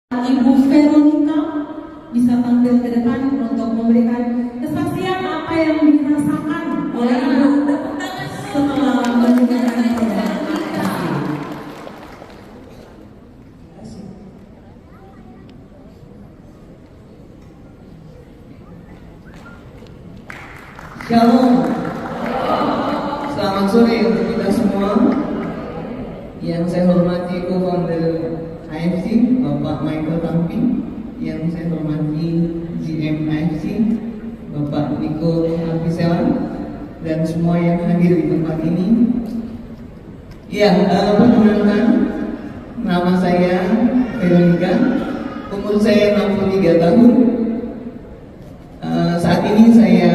Ibu Veronica bisa tampil ke depan untuk memberikan kesaksian apa yang dirasakan oleh Ibu setelah menggunakan produk. Shalom. Selamat sore untuk kita semua. Yang saya hormati co-founder AFC, Bapak Michael Tampi. Yang saya hormati GM AFC, Bapak Niko Apiselan, dan semua yang hadir di tempat ini. Perkenalkan, nama saya Veronica. Umur saya 63 tahun. Saat ini saya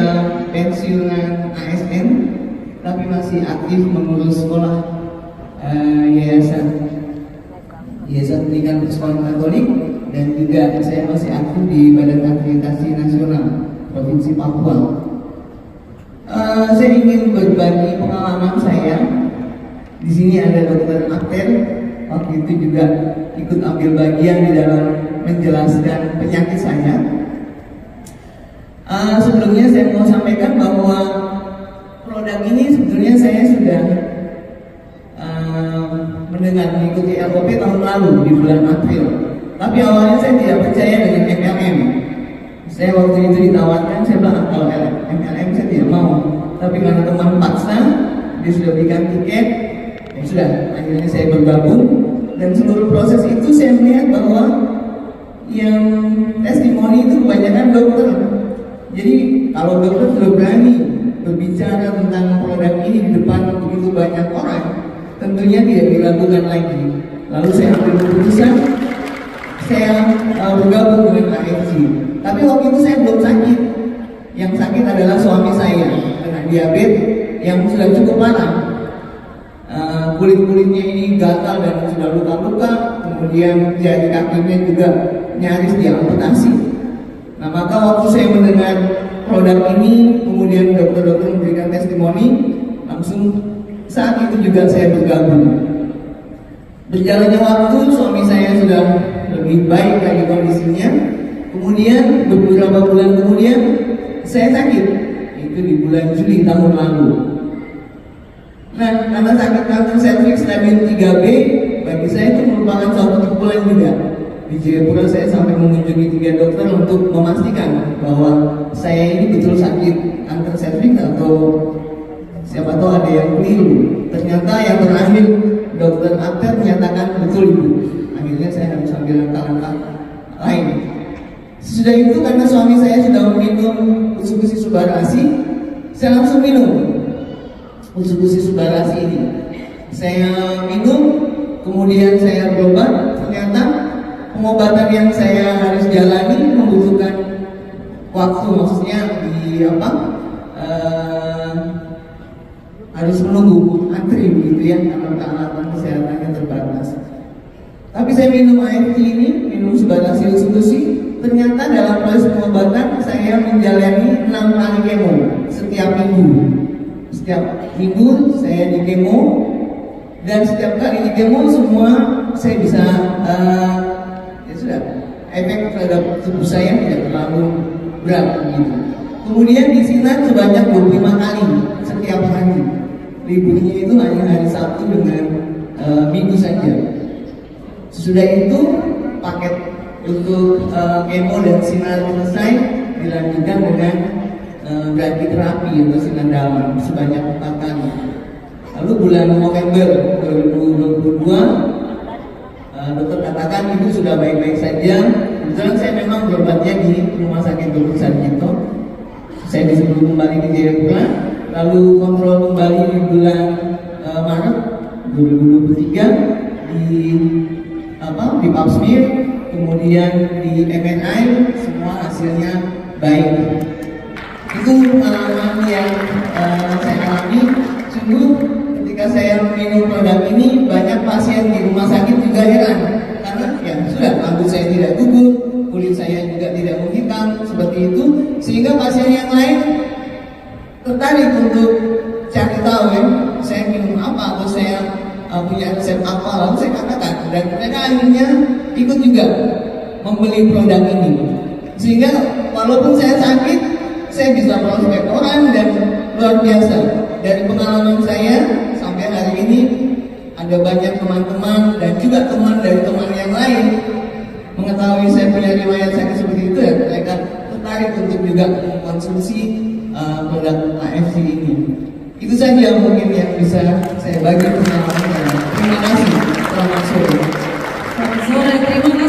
pensiunan ASN, tapi masih aktif mengurus sekolah Yayasan Pendidikan Persekolah Katolik, dan juga saya masih aktif di Badan Akreditasi Nasional Provinsi Papua. Saya ingin berbagi pengalaman saya. Di sini ada Dokter Akter, waktu itu juga ikut ambil bagian di dalam menjelaskan penyakit saya. Sebelumnya saya mau sampaikan bahwa produk ini sebetulnya saya sudah mendengar mengikuti LOP tahun lalu di bulan April. Tapi awalnya saya tidak percaya dengan MLM. Saya waktu itu ditawarkan, saya bilang kalau MLM saya tidak mau. Tapi karena teman paksa, dia sudah berikan tiket, ya sudah, akhirnya saya bergabung. Dan seluruh proses itu saya melihat bahwa yang testimoni itu kebanyakan dokter. Jadi kalau dokter sudah berani berbicara tentang produk ini di depan begitu banyak orang, tentunya tidak diragukan lagi. Lalu saya ambil keputusan, saya bergabung dengan AFC. Tapi waktu itu saya belum sakit. Yang sakit adalah suami saya dengan diabetes yang sudah cukup parah. Kulit-kulitnya ini gatal dan sudah luka-luka. Kemudian jari kakinya juga nyaris diamputasi. Nah, maka waktu saya mendengar produk ini, kemudian dokter-dokter memberikan testimoni, langsung saat itu juga saya bergabung. Berjalannya waktu, suami saya sudah lebih baik lagi kondisinya. Kemudian beberapa bulan kemudian saya sakit. Itu di bulan Juli tahun lalu. Nah, karena sakit kanker serviks stadium 3B, bagi saya itu merupakan suatu pukulan juga. Di Jayapura saya sampai mengunjungi 3 dokter untuk memastikan bahwa saya ini betul sakit kanker serviks atau siapa tahu ada yang keliru. Ternyata yang terakhir dokter Akter menyatakan betul Ibu. Akhirnya saya harus ambil langkah-langkah lain. Sesudah itu karena suami saya sudah meminum usus-usus subarasi, saya langsung minum usus-usus subarasi ini. Saya minum, kemudian saya berobat. Ternyata pengobatan yang saya harus jalani membutuhkan waktu, maksudnya harus menunggu antri begitu ya, karena peralatan kesehatannya terbatas. Tapi saya minum AFC ini, minum subarasi usus-usus, ternyata dalam proses pengobatan saya menjalani 6 kali kemo setiap minggu. Setiap minggu saya di kemo, dan setiap kali di kemo semua saya bisa efek terhadap tubuh saya tidak terlalu berat gitu. Kemudian di sinar sebanyak 25 kali setiap hari. Liburnya itu hanya hari Sabtu dengan Minggu saja. Sesudah itu paket untuk kemo dan sinar selesai, dilanjutkan dengan brachytherapy atau sinar dalam sebanyak 4 kali. Lalu bulan November 2022 dokter katakan Ibu sudah baik-baik saja. Kebetulan saya memang berobatnya di Rumah Sakit Dr. Sarjito. Saya disuruh kembali di Jayapura, lalu kontrol kembali di bulan Maret 2023 di Pap smear, kemudian di MRI, semua hasilnya baik. Itu pengalaman yang saya alami. Sungguh ketika saya minum produk ini, banyak pasien di rumah sakit juga heran karena ya sudah, rambut saya tidak gugur, kulit saya juga tidak menghitam seperti itu, sehingga pasien yang lain tertarik untuk cari tahu ya, saya minum apa atau saya punya resep apa, lalu saya katakan, dan mereka akhirnya ikut juga membeli produk ini. Sehingga walaupun saya sakit, saya bisa prospek orang, dan luar biasa. Dari pengalaman saya sampai hari ini, ada banyak teman-teman dan juga teman dari teman yang lain mengetahui saya punya riwayat sakit seperti itu, ya mereka tertarik untuk juga mengkonsumsi produk AFC ini. Itu saja mungkin yang bisa saya bagi pengalaman saya. Terima kasih. Selamat sore. Selamat sore, terima kasih.